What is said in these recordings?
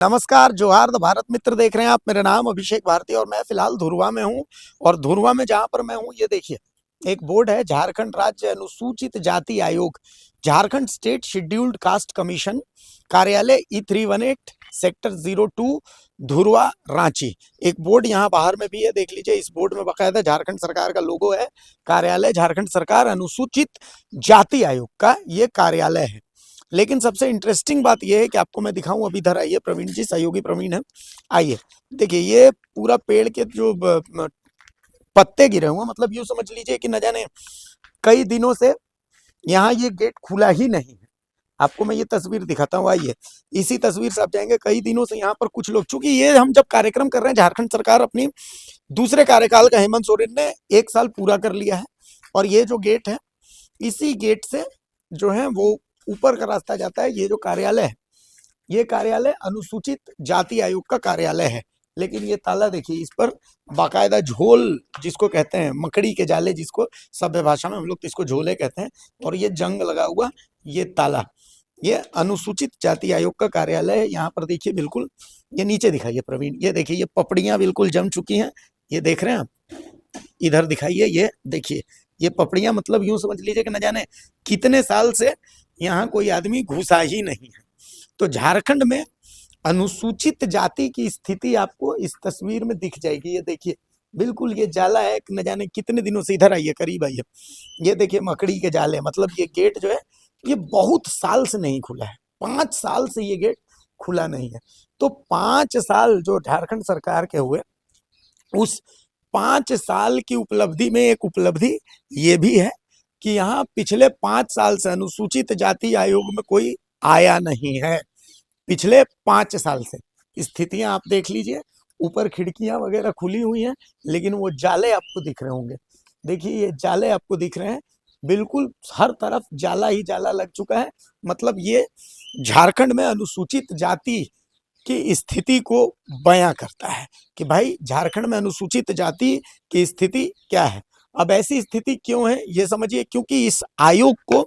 नमस्कार, जोहार द भारत मित्र देख रहे हैं आप। मेरा नाम अभिषेक भारती और मैं फिलहाल धुरवा में हूँ। और धुरवा में जहाँ पर मैं हूँ, ये देखिए एक बोर्ड है, झारखंड राज्य अनुसूचित जाति आयोग, Jharkhand state scheduled caste commission, कार्यालय E318 सेक्टर 02 धुरवा रांची। एक बोर्ड यहाँ बाहर में भी है, देख लीजिए। इस बोर्ड में बाकायदा झारखंड सरकार का लोगो है। कार्यालय झारखंड सरकार अनुसूचित जाति आयोग का ये कार्यालय है। लेकिन सबसे इंटरेस्टिंग बात यह है कि आपको मैं दिखाऊं, अभी इधर आइए, प्रवीण जी, सहयोगी प्रवीण है, आइए। देखिए ये पूरा पेड़ के जो पत्ते गिरे हुए, मतलब यूं समझ लीजिए कि न जाने कई दिनों से यहाँ ये गेट खुला ही नहीं है। आपको मैं ये तस्वीर दिखाता हूँ, आइए। इसी तस्वीर से आप जाएंगे, कई दिनों से यहाँ पर कुछ लोग, चूंकि ये हम जब कार्यक्रम कर रहे हैं, झारखंड सरकार अपनी दूसरे कार्यकाल का हेमंत सोरेन ने 1 साल पूरा कर लिया है। और ये जो गेट है, इसी गेट से जो है वो ऊपर का रास्ता जाता है। ये जो कार्यालय है, ये कार्यालय अनुसूचित जाति आयोग का कार्यालय है। लेकिन ये ताला देखिए, इस पर बाकायदा झोल, जिसको कहते हैं मकड़ी के जाले, जिसको सभ्य भाषा में हम लोग इसको झोले कहते हैं, और ये जंग लगा हुआ ये ताला, ये अनुसूचित जाति आयोग का कार्यालय है। यहाँ पर देखिए, बिल्कुल ये नीचे दिखाइए प्रवीण, ये देखिए ये पपड़ियां बिल्कुल जम चुकी हैं। ये देख रहे हैं आप, इधर दिखाइए, ये देखिए ये पपड़ियां, मतलब यूं समझ लीजिए कि न जाने कितने साल से यहाँ कोई आदमी घुसा ही नहीं है। तो झारखंड में अनुसूचित जाति की स्थिति आपको इस तस्वीर में दिख जाएगी। ये देखिए बिल्कुल ये जाला है, न जाने कितने दिनों से। इधर आइए, करीब आइए, ये देखिए मकड़ी के जाले, मतलब ये गेट जो है ये बहुत साल से नहीं खुला है। 5 साल से ये गेट खुला नहीं है। तो 5 साल जो झारखंड सरकार के हुए, उस 5 साल की उपलब्धि में एक उपलब्धि ये भी है कि यहाँ पिछले 5 साल से अनुसूचित जाति आयोग में कोई आया नहीं है। पिछले 5 साल से स्थितियां आप देख लीजिए, ऊपर खिड़कियां वगैरह खुली हुई हैं, लेकिन वो जाले आपको दिख रहे होंगे। देखिए ये जाले आपको दिख रहे हैं, बिल्कुल हर तरफ जाला ही जाला लग चुका है। मतलब ये झारखंड में अनुसूचित जाति की स्थिति को बयां करता है कि भाई झारखंड में अनुसूचित जाति की स्थिति क्या है। अब ऐसी स्थिति क्यों है ये समझिए, क्योंकि इस आयोग को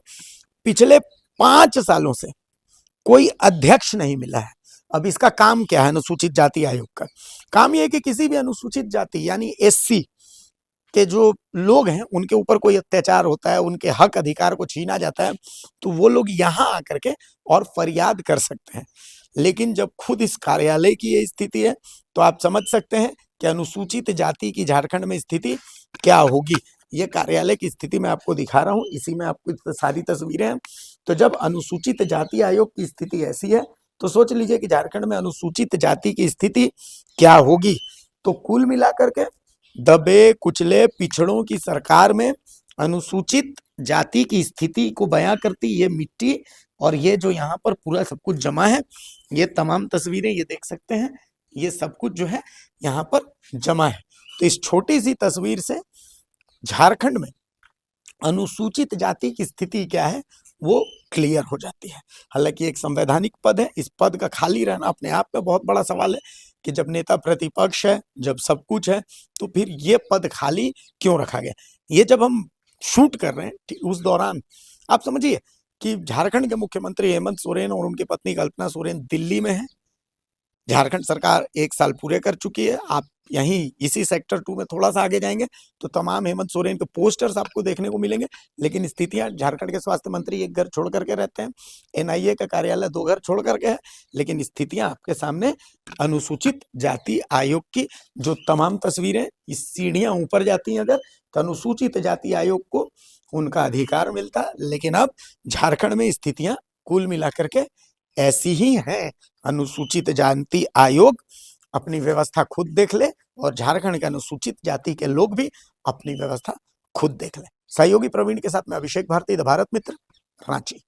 पिछले 5 सालों से कोई अध्यक्ष नहीं मिला है। अब इसका काम क्या है? अनुसूचित जाति आयोग का काम यह है कि किसी भी अनुसूचित जाति यानी SC के जो लोग हैं, उनके ऊपर कोई अत्याचार होता है, उनके हक अधिकार को छीना जाता है, तो वो लोग यहाँ आकर के और फरियाद कर सकते हैं। लेकिन जब खुद इस कार्यालय की ये स्थिति है, तो आप समझ सकते हैं कि अनुसूचित जाति की झारखंड में स्थिति क्या होगी। ये कार्यालय की स्थिति मैं आपको दिखा रहा हूँ, इसी में आपको सारी तस्वीरें हैं। तो जब अनुसूचित जाति आयोग की स्थिति ऐसी है, तो सोच लीजिए कि झारखंड में अनुसूचित जाति की स्थिति क्या होगी। तो कुल मिलाकर के दबे कुचले पिछड़ों की सरकार में अनुसूचित जाति की स्थिति को बयां करती ये मिट्टी, और ये जो यहाँ पर पूरा सब कुछ जमा है, ये तमाम तस्वीरें ये देख सकते हैं, ये सब कुछ जो है यहाँ पर जमा है। तो इस छोटी सी तस्वीर से झारखंड में अनुसूचित जाति की स्थिति क्या है वो क्लियर हो जाती है। हालांकि एक संवैधानिक पद है, इस पद का खाली रहना अपने आप में बहुत बड़ा सवाल है कि जब नेता प्रतिपक्ष है, जब सब कुछ है, तो फिर ये पद खाली क्यों रखा गया। ये जब हम शूट कर रहे हैं उस दौरान आप समझिए कि झारखंड के मुख्यमंत्री हेमंत सोरेन और उनकी पत्नी कल्पना सोरेन दिल्ली में है। झारखंड सरकार 1 साल पूरे कर चुकी है। आप यहीं इसी सेक्टर 2 में थोड़ा सा आगे जाएंगे तो तमाम हेमंत सोरेन के पोस्टर्स आपको देखने को मिलेंगे। लेकिन स्थितियां, झारखंड के स्वास्थ्य मंत्री एक घर छोड़ करके रहते हैं, NIA का कार्यालय 2 घर छोड़ करके है, लेकिन स्थितियां आपके सामने अनुसूचित जाति आयोग की जो तमाम तस्वीरें, इस सीढ़ियां ऊपर जाती हैं अगर, तो अनुसूचित जाति आयोग को उनका अधिकार मिलता। लेकिन अब झारखंड में स्थितियां कुल मिलाकर के ऐसी ही हैं। अनुसूचित जाति आयोग अपनी व्यवस्था खुद देख ले, और झारखंड के अनुसूचित जाति के लोग भी अपनी व्यवस्था खुद देख ले। सहयोगी प्रवीण के साथ मैं अभिषेक भारती, द भारत मित्र, रांची।